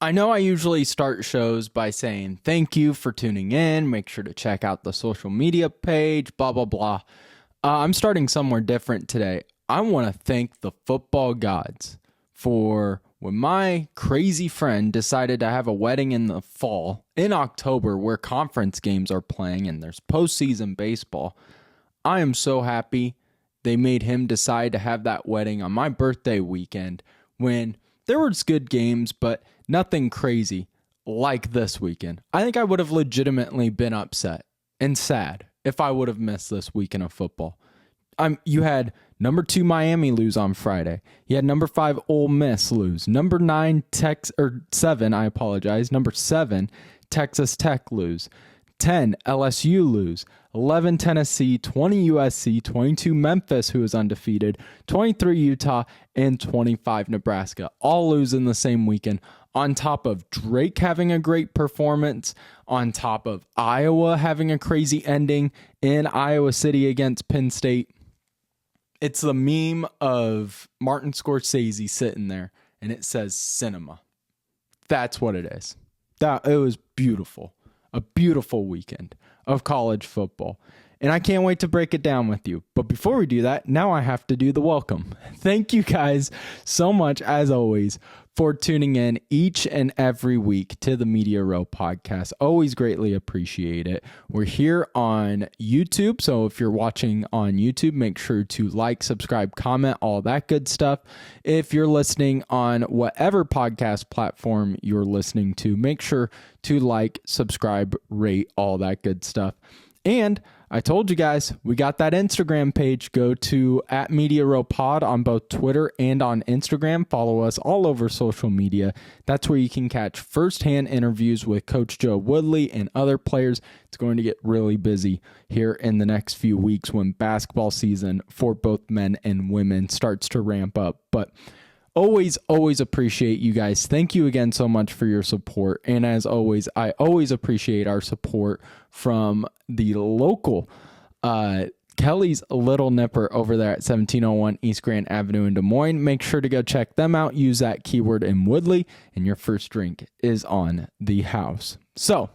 I know I usually start shows by saying thank you for tuning in. Make sure to check out the social media page, blah, blah, blah. I'm starting somewhere different today. I want to thank the football gods for when my crazy friend decided to have a wedding in the fall, in October, where conference games are playing and there's postseason baseball. I am so happy they made him decide to have that wedding on my birthday weekend when there was good games, but nothing crazy like this weekend. I think I would have legitimately been upset and sad if I would have missed this weekend of football. You had number 2 Miami lose on Friday. You had number 5 Ole Miss lose. Number 7, Number 7 Texas Tech lose. 10 LSU lose. 11 Tennessee, 20 USC, 22 Memphis, who is undefeated, 23 Utah, and 25 Nebraska. All lose in the same weekend, on top of Drake having a great performance, on top of Iowa having a crazy ending in Iowa City against Penn State. It's the meme of Martin Scorsese sitting there, and it says cinema. That's what it is. It was beautiful. A beautiful weekend of college football. And I can't wait to break it down with you. But before we do that, now I have to do the welcome. Thank you guys so much, as always, for tuning in each and every week to the Media Row podcast. Always greatly appreciate it. We're here on YouTube. So if you're watching on YouTube, make sure to like, subscribe, comment, all that good stuff. If you're listening on whatever podcast platform you're listening to, make sure to like, subscribe, rate, all that good stuff. And I told you guys, we got that Instagram page. Go to @MediaRowPod on both Twitter and on Instagram. Follow us all over social media. That's where you can catch firsthand interviews with Coach Joe Woodley and other players. It's going to get really busy here in the next few weeks when basketball season for both men and women starts to ramp up. But always appreciate you guys. Thank you again so much for your support. And as always, I always appreciate our support from the local Kelly's Little Nipper over there at 1701 East Grand Avenue in Des Moines. Make sure to go check them out. Use that keyword in Woodley, and your first drink is on the house. So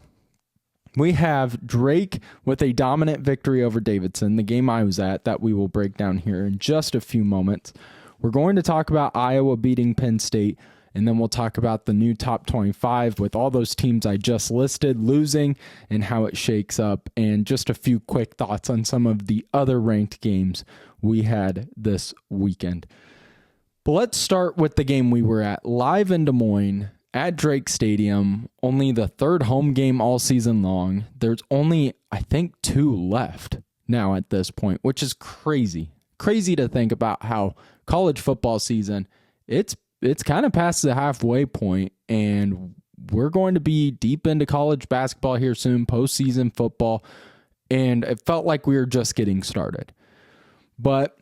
we have Drake with a dominant victory over Davidson, the game I was at, that we will break down here in just a few moments. We're going to talk about Iowa beating Penn State, and then we'll talk about the new top 25 with all those teams I just listed losing and how it shakes up, and just a few quick thoughts on some of the other ranked games we had this weekend. But let's start with the game we were at live in Des Moines at Drake Stadium, only the third home game all season long. There's only, I think, 2 left now at this point, which is crazy. Crazy to think about how college football season, it's kind of past the halfway point, and we're going to be deep into college basketball here soon, postseason football, and it felt like we were just getting started. But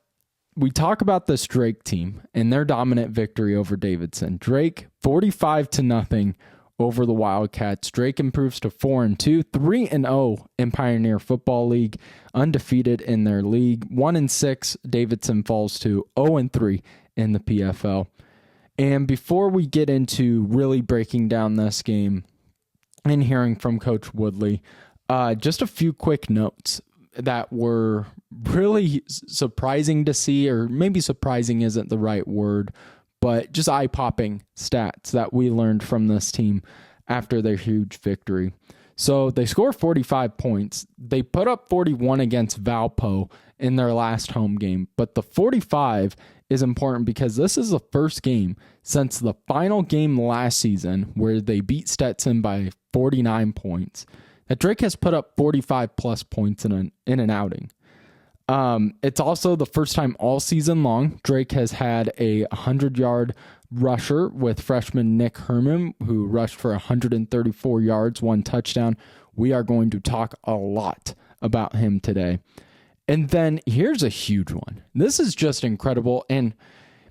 we talk about this Drake team and their dominant victory over Davidson. Drake 45-0 over the Wildcats. Drake improves to 4-2, 3-0 in Pioneer Football League, undefeated in their league. 1-6, Davidson falls to 0-3 in the PFL. And before we get into really breaking down this game and hearing from Coach Woodley, just a few quick notes that were really surprising to see, or maybe surprising isn't the right word, but just eye-popping stats that we learned from this team after their huge victory. So they score 45 points. They put up 41 against Valpo in their last home game, but the 45 is important because this is the first game since the final game last season where they beat Stetson by 49 points that Drake has put up 45 plus points in an outing. It's also the first time all season long Drake has had a 100-yard rusher with freshman Nick Herman, who rushed for 134 yards, 1 touchdown. We are going to talk a lot about him today. And then here's a huge one. This is just incredible. And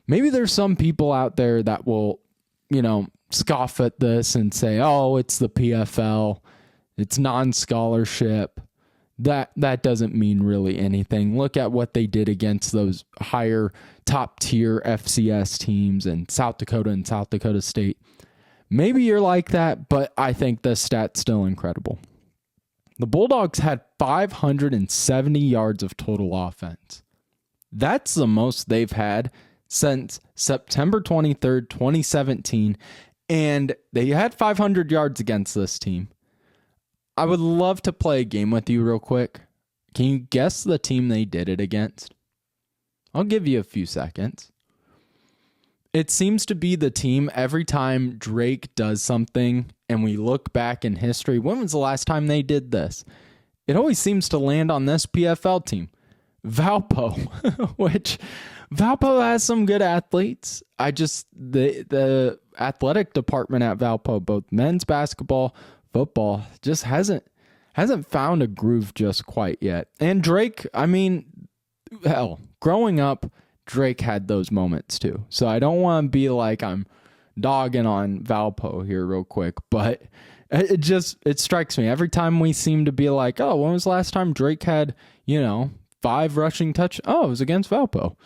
maybe there's some people out there that will, scoff at this and say, oh, it's the PFL. It's non-scholarship. That doesn't mean really anything. Look at what they did against those higher top tier FCS teams in South Dakota and South Dakota State. Maybe you're like that, but I think this stat's still incredible. The Bulldogs had 570 yards of total offense. That's the most they've had since September 23rd, 2017, and they had 500 yards against this team. I would love to play a game with you real quick. Can you guess the team they did it against? I'll give you a few seconds. It seems to be the team every time Drake does something and we look back in history. When was the last time they did this? It always seems to land on this PFL team, Valpo, which Valpo has some good athletes. The athletic department at Valpo, both men's basketball, football, just hasn't found a groove just quite yet. And Drake, growing up, Drake had those moments too. So I don't want to be like I'm dogging on Valpo here real quick, but it strikes me every time we seem to be like, oh, when was the last time Drake had, 5 rushing touch? Oh, it was against Valpo.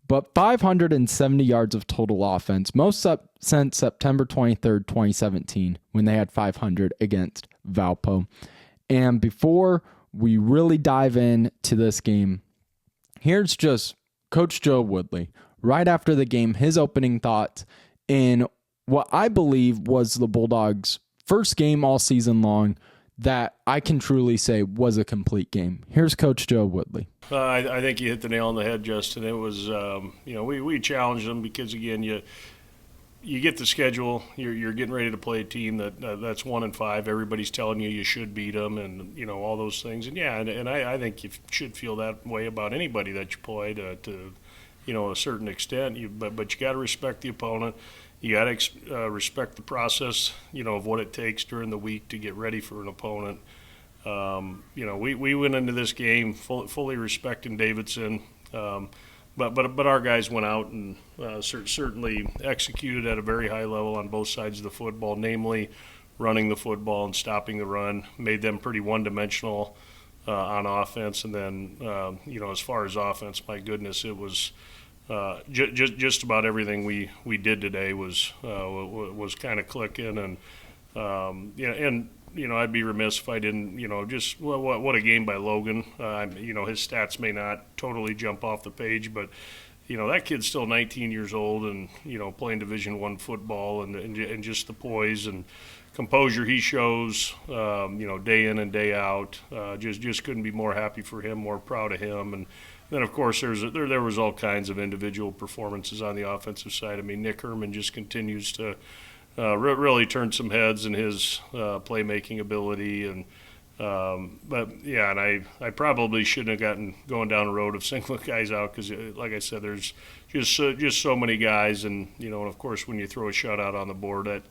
But 570 yards of total offense, most since September 23rd, 2017, when they had 500 against Valpo. And before we really dive into this game, here's just Coach Joe Woodley, right after the game, his opening thoughts in what I believe was the Bulldogs' first game all season long that I can truly say was a complete game. Here's Coach Joe Woodley. I think you hit the nail on the head, Justin. It was, we challenged them because, again, you get the schedule. You're getting ready to play a team that's 1-5. Everybody's telling you should beat them, and all those things. And I think you should feel that way about anybody that you play to a certain extent. But you got to respect the opponent. You got to respect the process, of what it takes during the week to get ready for an opponent. We went into this game fully respecting Davidson. But our guys went out and certainly executed at a very high level on both sides of the football, namely running the football and stopping the run. Made them pretty one-dimensional on offense. And then, as far as offense, my goodness, it was just about everything we did today was kind of clicking. And I'd be remiss if I didn't, what a game by Logan. His stats may not totally jump off the page, but, that kid's still 19 years old and, playing Division I football and just the poise and composure he shows, day in and day out. Just couldn't be more happy for him, more proud of him. And then, of course, there was all kinds of individual performances on the offensive side. Nick Herman just continues to really turned some heads in his playmaking ability, and I probably shouldn't have going down the road of singling guys out because, like I said, there's just so many guys, and and of course when you throw a shutout on the board, that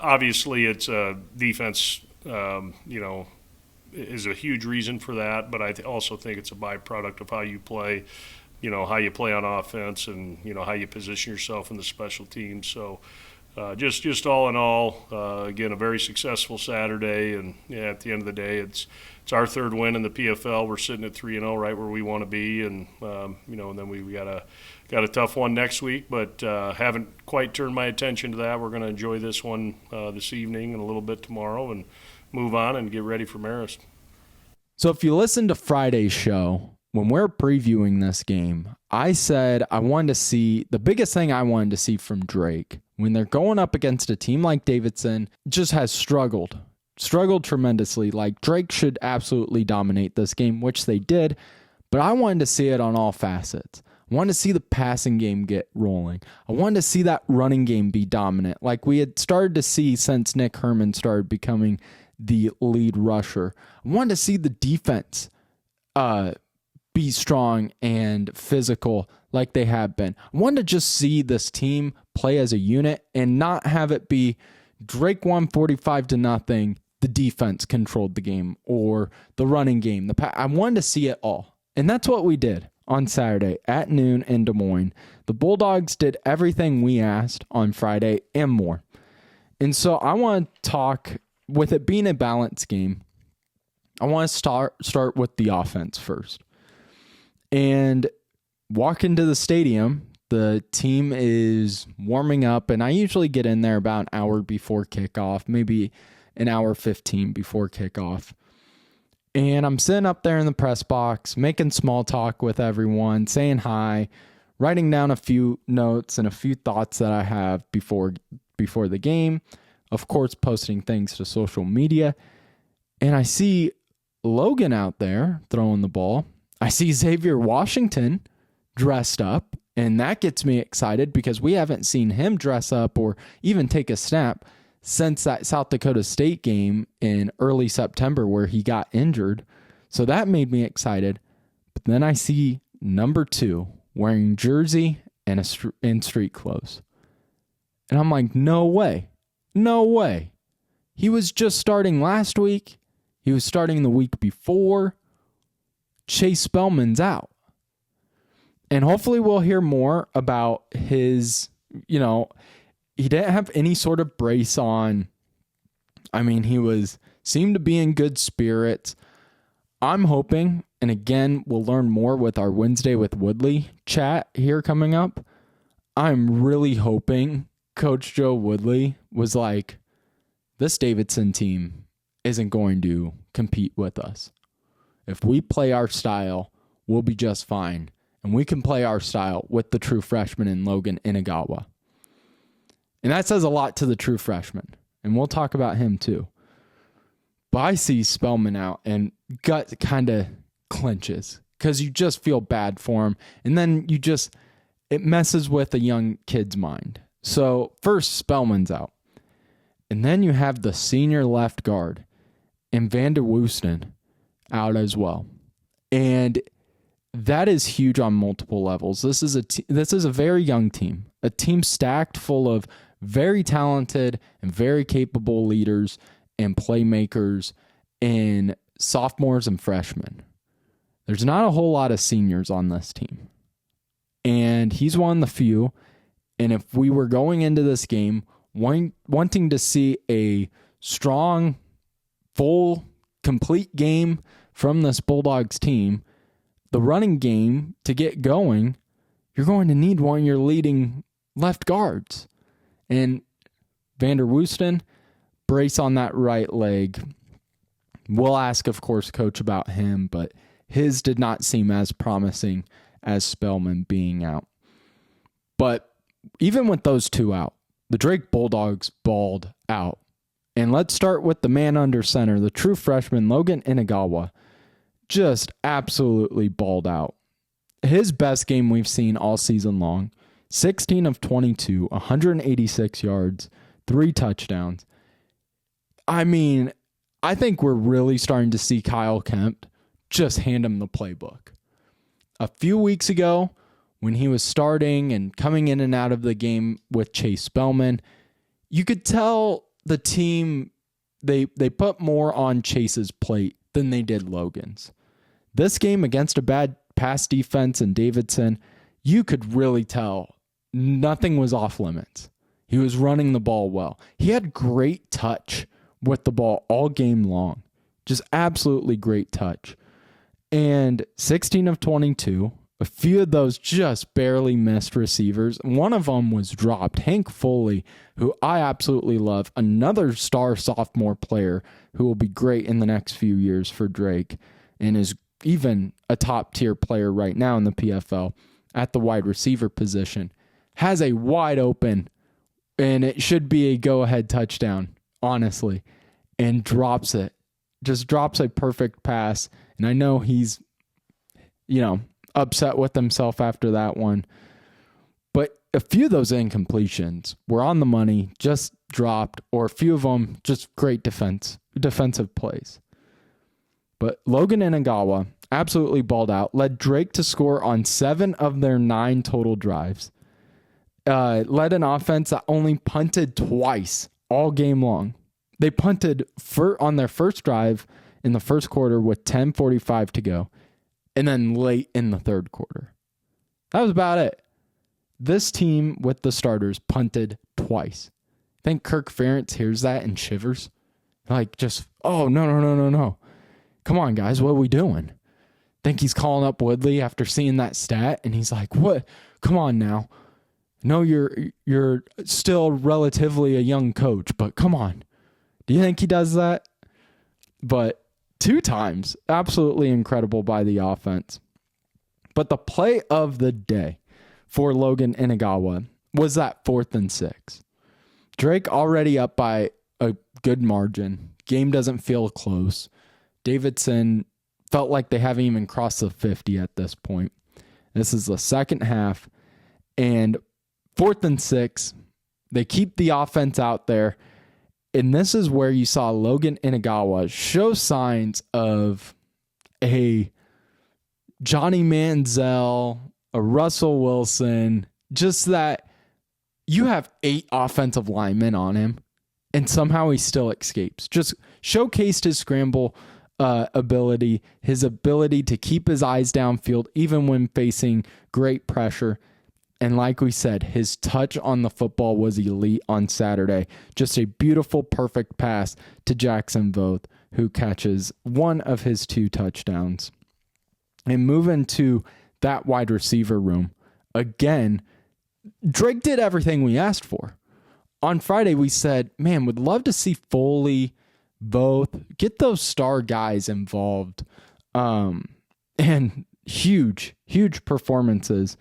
obviously it's defense, is a huge reason for that, but I also think it's a byproduct of how you play. How you play on offense, and how you position yourself in the special teams. So. Just all in all, again, a very successful Saturday, and at the end of the day, it's our third win in the PFL. We're sitting at 3-0, right where we want to be, and and then we got a tough one next week, but haven't quite turned my attention to that. We're going to enjoy this one this evening and a little bit tomorrow, and move on and get ready for Marist. So if you listen to Friday's show, when we're previewing this game, I said I wanted to see the biggest thing I wanted to see from Drake when they're going up against a team like Davidson, just has struggled tremendously. Like, Drake should absolutely dominate this game, which they did, but I wanted to see it on all facets. I wanted to see the passing game get rolling. I wanted to see that running game be dominant, like we had started to see since Nick Herman started becoming the lead rusher. I wanted to see the defense be strong and physical like they have been. I wanted to just see this team play as a unit and not have it be Drake won 45-0. The defense controlled the game, or the running game. I wanted to see it all. And that's what we did on Saturday at noon in Des Moines. The Bulldogs did everything we asked on Friday and more. And so I want to talk, with it being a balanced game, I want to start with the offense first. And walk into the stadium The team is warming up, and I usually get in there about an hour before kickoff, maybe an hour 15 before kickoff. And I'm sitting up there in the press box, making small talk with everyone, saying hi, writing down a few notes and a few thoughts that I have before the game. Of course, posting things to social media. And I see Logan out there throwing the ball. I see Xavier Washington dressed up, and that gets me excited because we haven't seen him dress up or even take a snap since that South Dakota State game in early September where he got injured. So that made me excited. But then I see number 2 wearing jersey and street clothes. And I'm like, no way. No way. He was just starting last week. He was starting the week before. Chase Spellman's out. And hopefully we'll hear more about his, he didn't have any sort of brace on. I mean, seemed to be in good spirits. I'm hoping, and again, we'll learn more with our Wednesday with Woodley chat here coming up. I'm really hoping Coach Joe Woodley was like, this Davidson team isn't going to compete with us. If we play our style, we'll be just fine. And we can play our style with the true freshman in Logan Inagawa. And that says a lot to the true freshman. And we'll talk about him too. But I see Spellman out and gut kind of clenches because you just feel bad for him. And then it messes with a young kid's mind. So first Spellman's out. And then you have the senior left guard and Vander Woesten out as well. And that is huge on multiple levels. This is a very young team, a team stacked full of very talented and very capable leaders and playmakers and sophomores and freshmen. There's not a whole lot of seniors on this team. And he's one of the few. And if we were going into this game wanting to see a strong, full, complete game from this Bulldogs team, the running game to get going, you're going to need one of your leading left guards. And Vander Woesten, brace on that right leg. We'll ask, of course, Coach about him, but his did not seem as promising as Spellman being out. But even with those two out, the Drake Bulldogs balled out. And let's start with the man under center, the true freshman, Logan Inagawa. Just absolutely balled out. His best game we've seen all season long. 16 of 22, 186 yards, 3 touchdowns. I mean, I think we're really starting to see Kyle Kemp just hand him the playbook. A few weeks ago, when he was starting and coming in and out of the game with Chase Spellman, you could tell the team, they put more on Chase's plate than they did Logan's. This game against a bad pass defense in Davidson, you could really tell nothing was off limits. He was running the ball well. He had great touch with the ball all game long. Just absolutely great touch. And 16 of 22, a few of those just barely missed receivers. One of them was dropped. Hank Foley, who I absolutely love, another star sophomore player who will be great in the next few years for Drake and is even a top-tier player right now in the PFL at the wide receiver position, has a wide open, and it should be a go-ahead touchdown, honestly, and drops it. Just drops a perfect pass, and I know he's, upset with himself after that one. But a few of those incompletions were on the money, just dropped, or a few of them just great defensive plays. But Logan Inagawa absolutely balled out, led Drake to score on 7 of their 9 total drives, led an offense that only punted twice all game long. They punted on their first drive in the first quarter with 10:45 to go, and then late in the third quarter. That was about it. This team with the starters punted twice. I think Kirk Ferentz hears that and shivers. Like, no. Come on, guys, what are we doing? think he's calling up Woodley after seeing that stat, and he's like, "What? Come on now. No, you're still relatively a young coach, but come on." Do you think he does that? But 2 times, absolutely incredible by the offense. But the play of the day for Logan Inagawa was that 4th and 6. Drake already up by a good margin. Game doesn't feel close. Davidson felt like they haven't even crossed the 50 at this point. This is the second half, and 4th and 6, they keep the offense out there, and this is where you saw Logan Inagawa show signs of a Johnny Manziel, a Russell Wilson, just that you have 8 offensive linemen on him, and somehow he still escapes. Just showcased his scramble ability, his ability to keep his eyes downfield, even when facing great pressure. And like we said, his touch on the football was elite on Saturday. Just a beautiful, perfect pass to Jackson Voth, who catches one of his 2 touchdowns. And moving to that wide receiver room, again, Drake did everything we asked for. On Friday, we said, man, would love to see Foley, Voth, get those star guys involved. And huge performances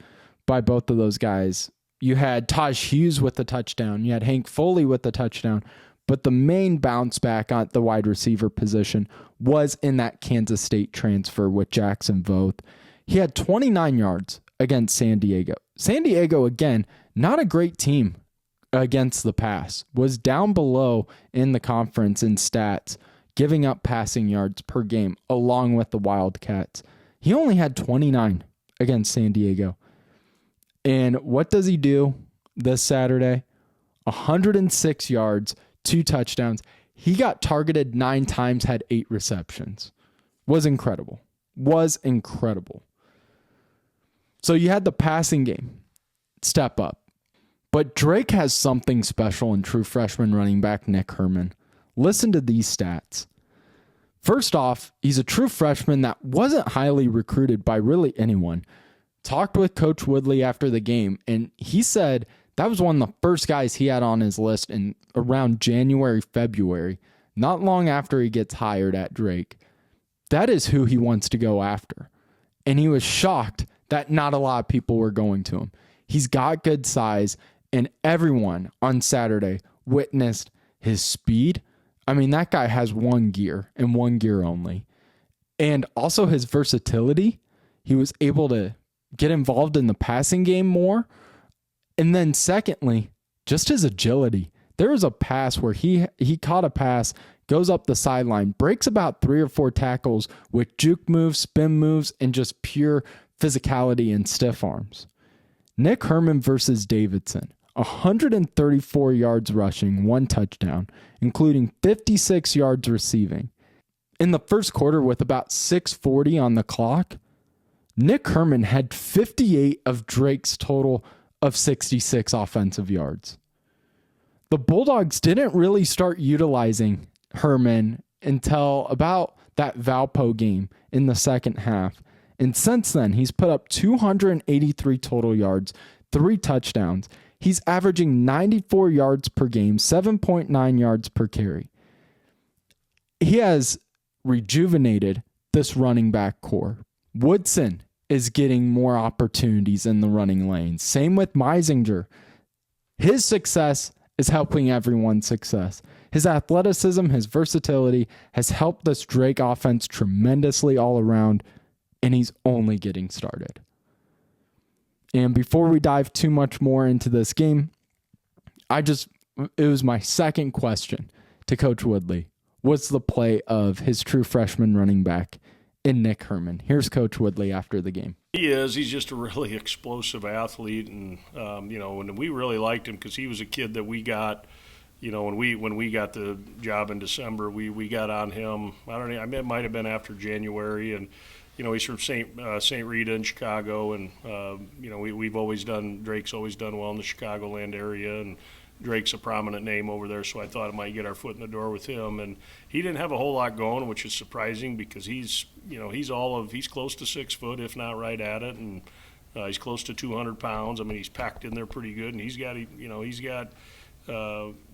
by both of those guys. You had Taj Hughes with the touchdown. You had Hank Foley with the touchdown. But the main bounce back on the wide receiver position was in that Kansas State transfer with Jackson Voth. He had 29 yards against San Diego. San Diego, again, not a great team against the pass. Was down below in the conference in stats, giving up passing yards per game, along with the Wildcats. He only had 29 against San Diego. And what does he do this Saturday? 106 yards, 2 touchdowns. He got targeted 9 times, had 8 receptions. Was incredible. So you had the passing game step up. But Drake has something special in true freshman running back Nick Herman. Listen to these stats. First off, he's a true freshman that wasn't highly recruited by really anyone. Talked with Coach Woodley after the game, and he said that was one of the first guys he had on his list in around January, February, not long after he gets hired at Drake. That is who he wants to go after. And he was shocked that not a lot of people were going to him. He's got good size, and everyone on Saturday witnessed his speed. I mean, that guy has 1 gear and 1 gear only. And also his versatility. He was able to get involved in the passing game more. And then secondly, just his agility. There was a pass where he caught a pass, goes up the sideline, breaks about 3 or 4 tackles with juke moves, spin moves, and just pure physicality and stiff arms. Nick Herman versus Davidson. 134 yards rushing, 1 touchdown, including 56 yards receiving. In the first quarter, with about 6:40 on the clock, Nick Herman had 58 of Drake's total of 66 offensive yards. The Bulldogs didn't really start utilizing Herman until about that Valpo game in the second half. And since then, he's put up 283 total yards, 3 touchdowns. He's averaging 94 yards per game, 7.9 yards per carry. He has rejuvenated this running back core. Woodson is getting more opportunities in the running lanes. Same with Meisinger. His success is helping everyone's success. His athleticism, his versatility has helped this Drake offense tremendously all around, and he's only getting started. And before we dive too much more into this game, it was my second question to Coach Woodley. What's the play of his true freshman running back in Nick Herman? Here's Coach Woodley after the game. He's just a really explosive athlete, and and we really liked him because he was a kid that we got. When we got the job in December, we got on him. I don't know. I mean, it might have been after January, and he's from St. Rita in Chicago, and Drake's always done well in the Chicagoland area, and Drake's a prominent name over there, so I thought I might get our foot in the door with him. And he didn't have a whole lot going, which is surprising because he's close to 6 foot, if not right at it, and he's close to 200 pounds. I mean, he's packed in there pretty good, and he's got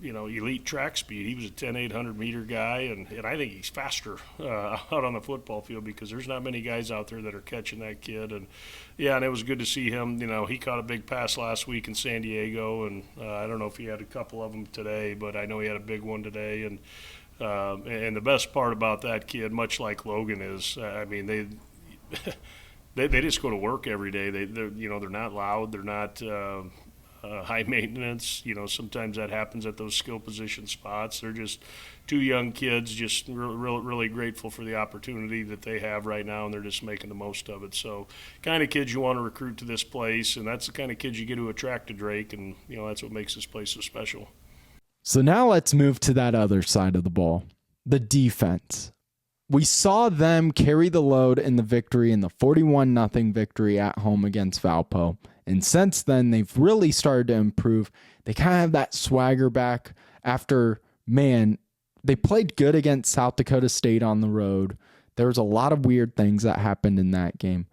elite track speed. He was a 10-800 meter guy, and I think he's faster out on the football field because there's not many guys out there that are catching that kid. And it was good to see him. He caught a big pass last week in San Diego, and I don't know if he had a couple of them today, but I know he had a big one today. And the best part about that kid, much like Logan is, they just go to work every day. They're not loud. They're not high maintenance. Sometimes that happens at those skill position spots. They're just two young kids, just really grateful for the opportunity that they have right now, and they're just making the most of it. So, kind of kids you want to recruit to this place, and that's the kind of kids you get to attract to Drake, and that's what makes this place so special. So now let's move to that other side of the ball, the defense. We saw them carry the load in the victory, in the 41-0 victory at home against Valpo. And since then, they've really started to improve. They kind of have that swagger back after, they played good against South Dakota State on the road. There was a lot of weird things that happened in that game.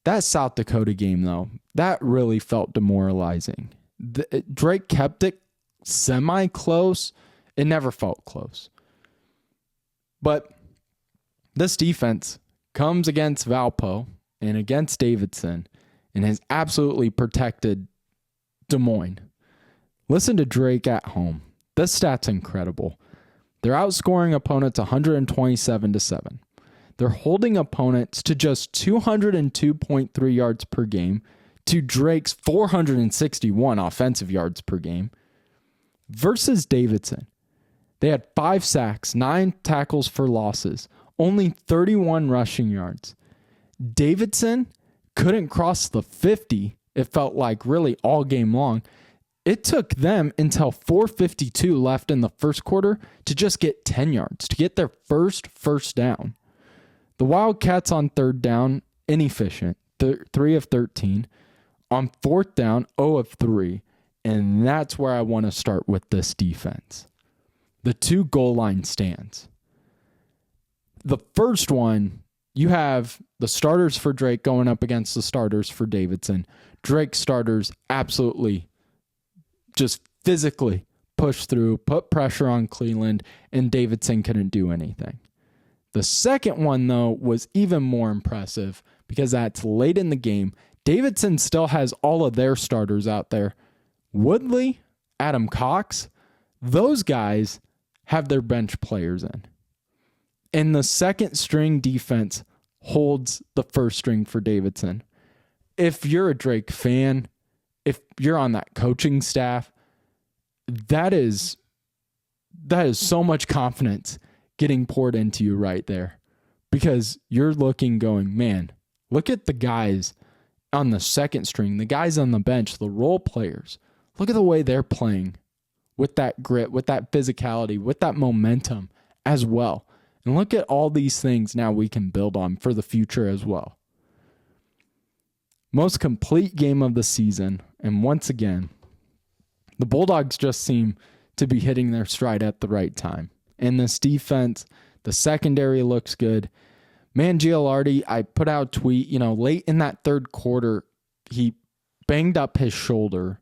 That South Dakota game, though, that really felt demoralizing. Drake kept it semi-close. It never felt close. But this defense comes against Valpo and against Davidson and has absolutely protected Des Moines. Listen to Drake at home. This stat's incredible. They're outscoring opponents 127-7. They're holding opponents to just 202.3 yards per game to Drake's 461 offensive yards per game. Versus Davidson, they had 5 sacks, 9 tackles for losses, only 31 rushing yards. Davidson couldn't cross the 50, it felt like, really all game long. It took them until 4:52 left in the first quarter to just get 10 yards, to get their first down. The Wildcats on third down, inefficient, 3 of 13. On fourth down, 0 of 3. And that's where I want to start with this defense. The 2 goal line stands. The first one, you have the starters for Drake going up against the starters for Davidson. Drake's starters absolutely just physically pushed through, put pressure on Cleveland, and Davidson couldn't do anything. The second one, though, was even more impressive because that's late in the game. Davidson still has all of their starters out there. Woodley, Adam Cox, those guys have their bench players in. And the second string defense holds the first string for Davidson. If you're a Drake fan, if you're on that coaching staff, that is so much confidence getting poured into you right there. Because you're looking going, man, look at the guys on the second string, the guys on the bench, the role players. Look at the way they're playing with that grit, with that physicality, with that momentum as well. And look at all these things now we can build on for the future as well. Most complete game of the season. And once again, the Bulldogs just seem to be hitting their stride at the right time. And this defense, the secondary looks good. Man, Gilardi, I put out a tweet, late in that third quarter, he banged up his shoulder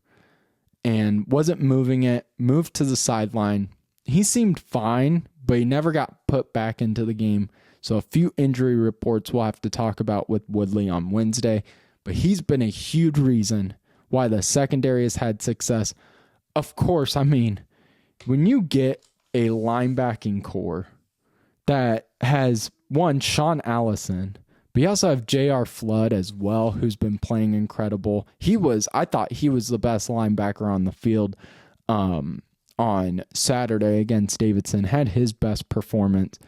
and wasn't moving it, moved to the sideline. He seemed fine, but he never got put back into the game. So a few injury reports we'll have to talk about with Woodley on Wednesday. But he's been a huge reason why the secondary has had success. Of course, when you get a linebacking core that has, one, Sean Allison, but you also have J.R. Flood as well, who's been playing incredible. I thought he was the best linebacker on the field on Saturday against Davidson, had his best performance.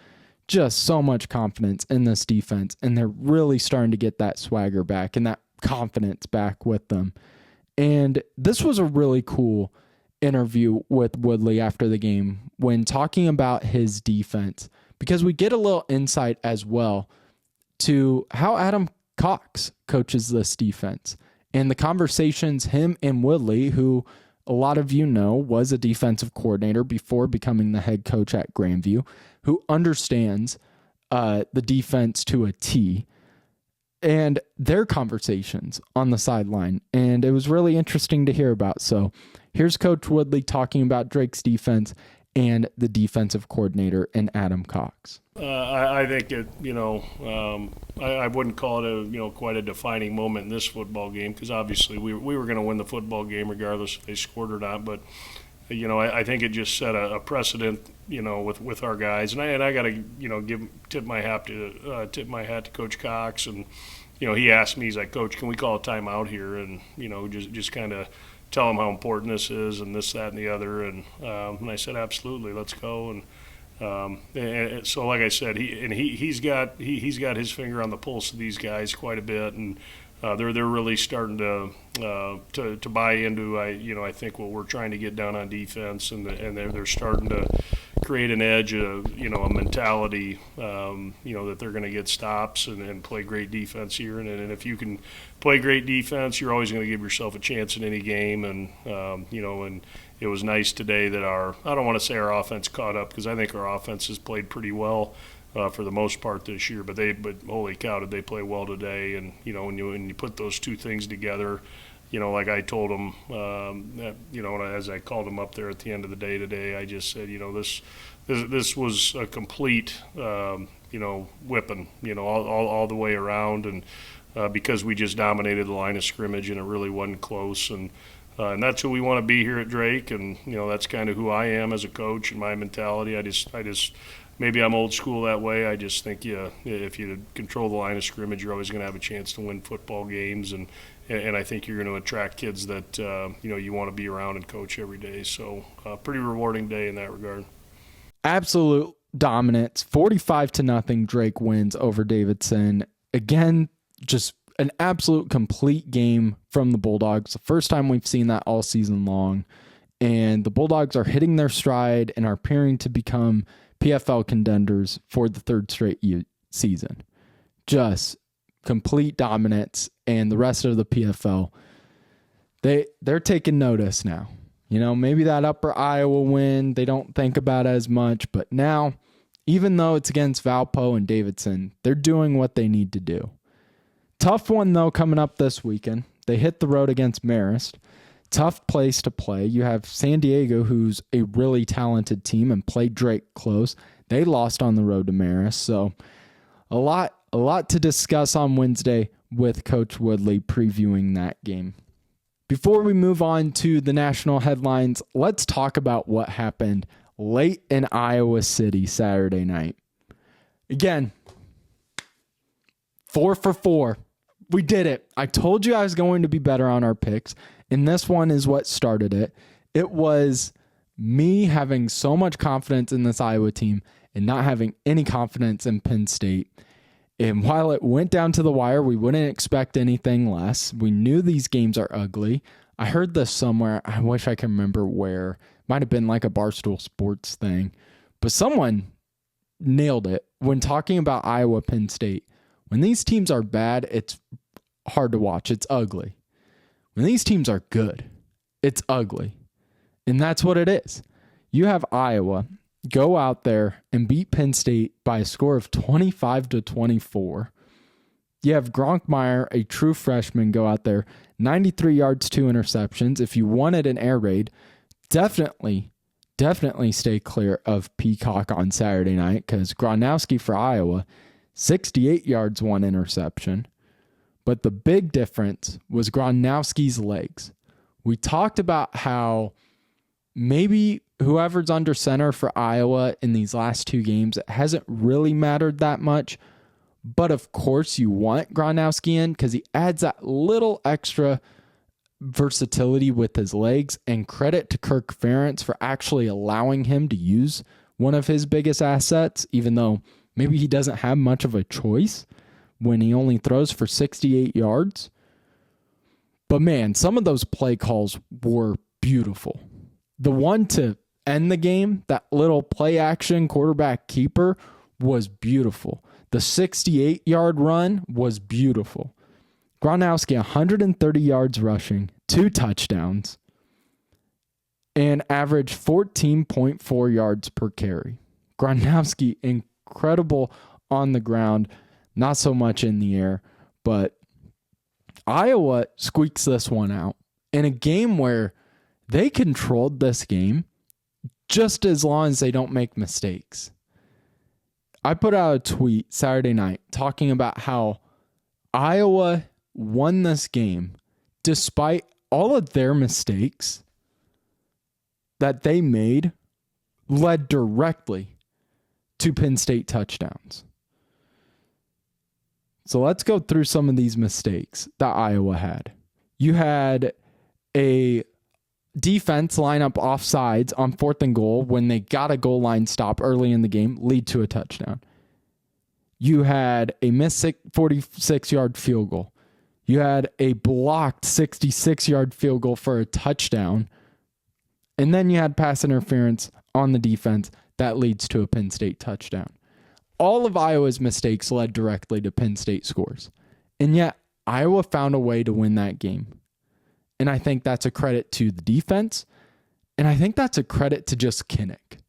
Just so much confidence in this defense, and they're really starting to get that swagger back and that confidence back with them. And this was a really cool interview with Woodley after the game when talking about his defense, because we get a little insight as well to how Adam Cox coaches this defense and the conversations him and Woodley, who a lot of you know, was a defensive coordinator before becoming the head coach at Grandview, who understands the defense to a T, and their conversations on the sideline. And it was really interesting to hear about. So here's Coach Woodley talking about Drake's defense and the defensive coordinator and Adam Cox. I think it, I wouldn't call it quite a defining moment in this football game, because obviously we were going to win the football game regardless if they scored or not. But I think it just set a precedent, with our guys, and I got to tip my hat to Coach Cox, and he asked me, he's like, Coach, can we call a timeout here, and just kind of tell him how important this is, and this, that, and the other, and I said, absolutely, let's go. And so, like I said, he's got his finger on the pulse of these guys quite a bit, and they're really starting to buy into I think what we're trying to get down on defense, and they're starting to create an edge, a mentality, that they're going to get stops and play great defense here, and if you can play great defense, you're always going to give yourself a chance in any game, and and it was nice today that I don't want to say our offense caught up, because I think our offense has played pretty well for the most part this year, but holy cow, did they play well today. And when you put those two things together, like I told them, as I called them up there at the end of the day today, I just said, this was a complete whipping, all the way around, and because we just dominated the line of scrimmage and it really wasn't close, and that's who we want to be here at Drake, and that's kind of who I am as a coach and my mentality. I just maybe I'm old school that way. I just think if you control the line of scrimmage, you're always going to have a chance to win football games, and I think you're going to attract kids that you want to be around and coach every day. So pretty rewarding day in that regard. Absolute dominance, 45-0. Drake wins over Davidson. Again, just an absolute complete game from the Bulldogs. The first time we've seen that all season long. And the Bulldogs are hitting their stride and are appearing to become PFL contenders for the third straight season. Just complete dominance, and the rest of the PFL, they're taking notice now. Maybe that Upper Iowa win, they don't think about as much, but now, even though it's against Valpo and Davidson, they're doing what they need to do. Tough one, though, coming up this weekend. They hit the road against Marist. Tough place to play. You have San Diego, who's a really talented team, and played Drake close. They lost on the road to Marist. So a lot to discuss on Wednesday with Coach Woodley previewing that game. Before we move on to the national headlines, let's talk about what happened late in Iowa City Saturday night. Again, 4 for 4. We did it. I told you I was going to be better on our picks, and this one is what started it. It was me having so much confidence in this Iowa team and not having any confidence in Penn State. And while it went down to the wire, we wouldn't expect anything less. We knew these games are ugly. I heard this somewhere. I wish I can remember where. Might have been like a Barstool Sports thing. But someone nailed it when talking about Iowa Penn State. When these teams are bad, it's hard to watch. It's ugly. When these teams are good, it's ugly. And that's what it is. You have Iowa go out there and beat Penn State by a score of 25-24. You have Gronkmeyer, a true freshman, go out there, 93 yards, 2 interceptions. If you wanted an air raid, definitely stay clear of Peacock on Saturday night, because Gronowski for Iowa, 68 yards, 1 interception. But the big difference was Gronowski's legs. We talked about how maybe whoever's under center for Iowa in these last 2 games, it hasn't really mattered that much. But of course you want Gronowski in, because he adds that little extra versatility with his legs, and credit to Kirk Ferentz for actually allowing him to use one of his biggest assets, even though maybe he doesn't have much of a choice when he only throws for 68 yards. But man, some of those play calls were beautiful. The one to end the game, that little play action quarterback keeper, was beautiful. The 68-yard run was beautiful. Gronowski, 130 yards rushing, 2 touchdowns. and averaged 14.4 yards per carry. Gronkowski, incredible on the ground, not so much in the air, but Iowa squeaks this one out in a game where they controlled this game just as long as they don't make mistakes. I put out a tweet Saturday night talking about how Iowa won this game despite all of their mistakes that they made led directly to Penn State touchdowns. So let's go through some of these mistakes that Iowa had. You had a defense line up offsides on 4th and goal when they got a goal line stop early in the game, lead to a touchdown. You had a missed 46-yard field goal. You had a blocked 66-yard field goal for a touchdown. And then you had pass interference on the defense that leads to a Penn State touchdown. All of Iowa's mistakes led directly to Penn State scores. And yet, Iowa found a way to win that game. And I think that's a credit to the defense. And I think that's a credit to just Kinnick.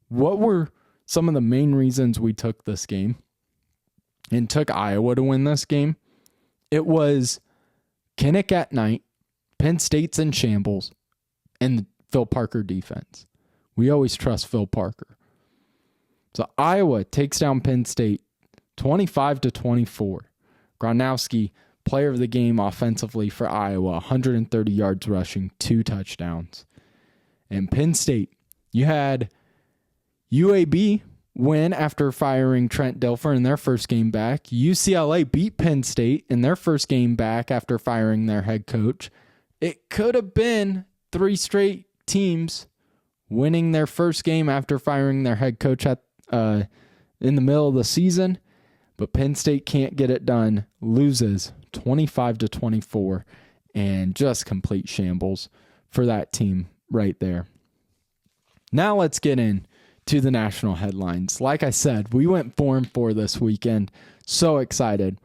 What were some of the main reasons we took this game and took Iowa to win this game? It was Kinnick at night, Penn State's in shambles, and the Phil Parker defense. We always trust Phil Parker. So Iowa takes down Penn State 25-24. Gronkowski, player of the game offensively for Iowa, 130 yards rushing, 2 touchdowns. And Penn State, you had UAB win after firing Trent Dilfer in their first game back. UCLA beat Penn State in their first game back after firing their head coach. It could have been 3 straight teams winning their first game after firing their head coach in the middle of the season, but Penn State can't get it done, loses 25-24, and just complete shambles for that team right there. Now let's get into the national headlines. Like I said, we went 4-4 this weekend. So excited.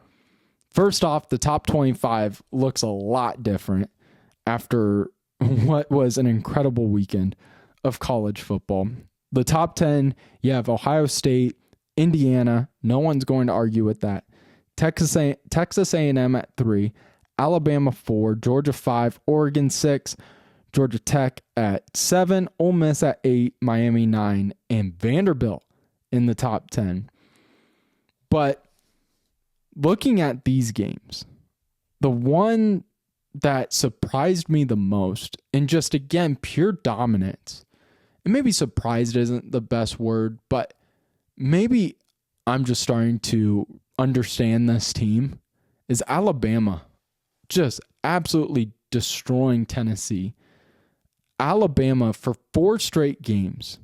First off, the top 25 looks a lot different after what was an incredible weekend of college football. The top 10, you have Ohio State, Indiana. No one's going to argue with that. Texas A&M at 3, Alabama 4, Georgia 5, Oregon 6, Georgia Tech at 7, Ole Miss at 8, Miami 9, and Vanderbilt in the top 10. But looking at these games, the one that surprised me the most, and just again, pure dominance, and maybe surprised isn't the best word, but maybe I'm just starting to understand this team, is Alabama just absolutely destroying Tennessee. Alabama, for 4 straight games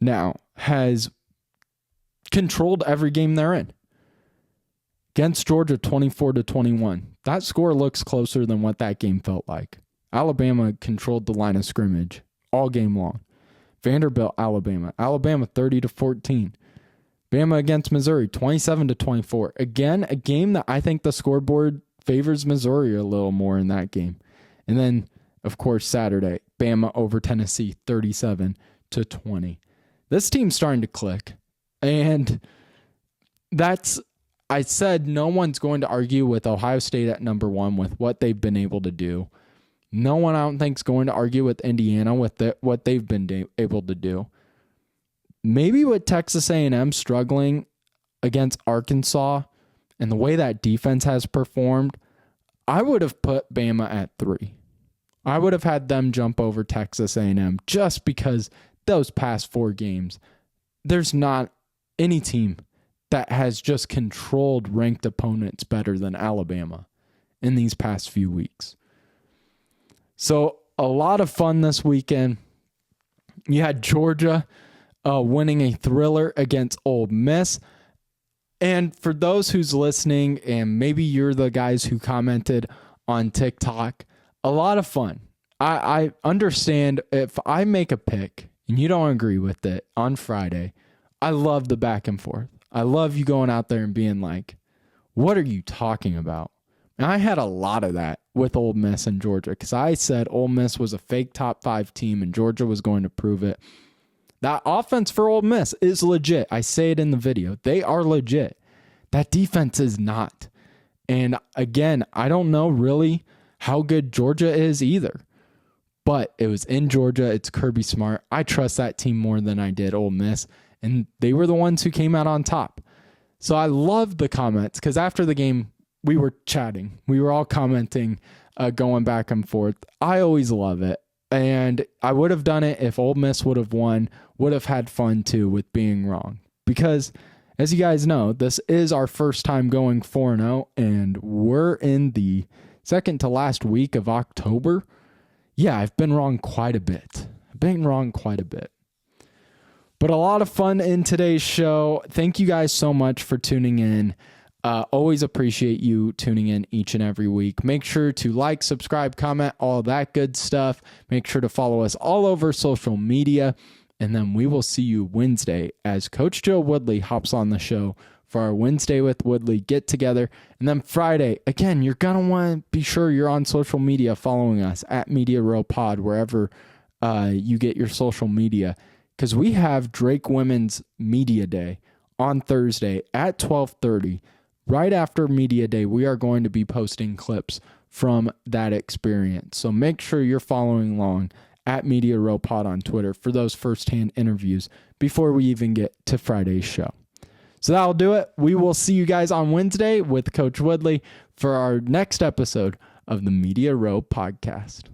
now, has controlled every game they're in. Against Georgia, 24-21. That score looks closer than what that game felt like. Alabama controlled the line of scrimmage all game long. Vanderbilt, Alabama. Alabama, 30-14. Bama against Missouri, 27-24. Again, a game that I think the scoreboard favors Missouri a little more in that game. And then, of course, Saturday, Bama over Tennessee, 37-20. This team's starting to click. And I said no one's going to argue with Ohio State at number 1 with what they've been able to do. No one, I don't think, is going to argue with Indiana with what they've been able to do. Maybe with Texas A&M struggling against Arkansas and the way that defense has performed, I would have put Bama at 3. I would have had them jump over Texas A&M just because those past 4 games, there's not any team that has just controlled ranked opponents better than Alabama in these past few weeks. So a lot of fun this weekend. You had Georgia winning a thriller against Ole Miss. And for those who's listening, and maybe you're the guys who commented on TikTok, a lot of fun. I understand if I make a pick and you don't agree with it on Friday, I love the back and forth. I love you going out there and being like, what are you talking about? And I had a lot of that with Ole Miss and Georgia because I said Ole Miss was a fake top 5 team and Georgia was going to prove it. That offense for Ole Miss is legit. I say it in the video. They are legit. That defense is not. And again, I don't know really how good Georgia is either. But it was in Georgia. It's Kirby Smart. I trust that team more than I did Ole Miss. And they were the ones who came out on top. So I loved the comments because after the game, we were chatting. We were all commenting, going back and forth. I always love it. And I would have done it if Ole Miss would have won, would have had fun too with being wrong. Because as you guys know, this is our first time going 4-0, and we're in the second to last week of October. Yeah, I've been wrong quite a bit. But a lot of fun in today's show. Thank you guys so much for tuning in. Always appreciate you tuning in each and every week. Make sure to like, subscribe, comment, all that good stuff. Make sure to follow us all over social media. And then we will see you Wednesday as Coach Joe Woodley hops on the show for our Wednesday with Woodley get together. And then Friday, again, you're going to want to be sure you're on social media following us at Media Row Pod, wherever you get your social media. Because we have Drake Women's Media Day on Thursday at 12:30. Right after Media Day, we are going to be posting clips from that experience. So make sure you're following along at Media Row Pod on Twitter for those firsthand interviews before we even get to Friday's show. So that'll do it. We will see you guys on Wednesday with Coach Woodley for our next episode of the Media Row Podcast.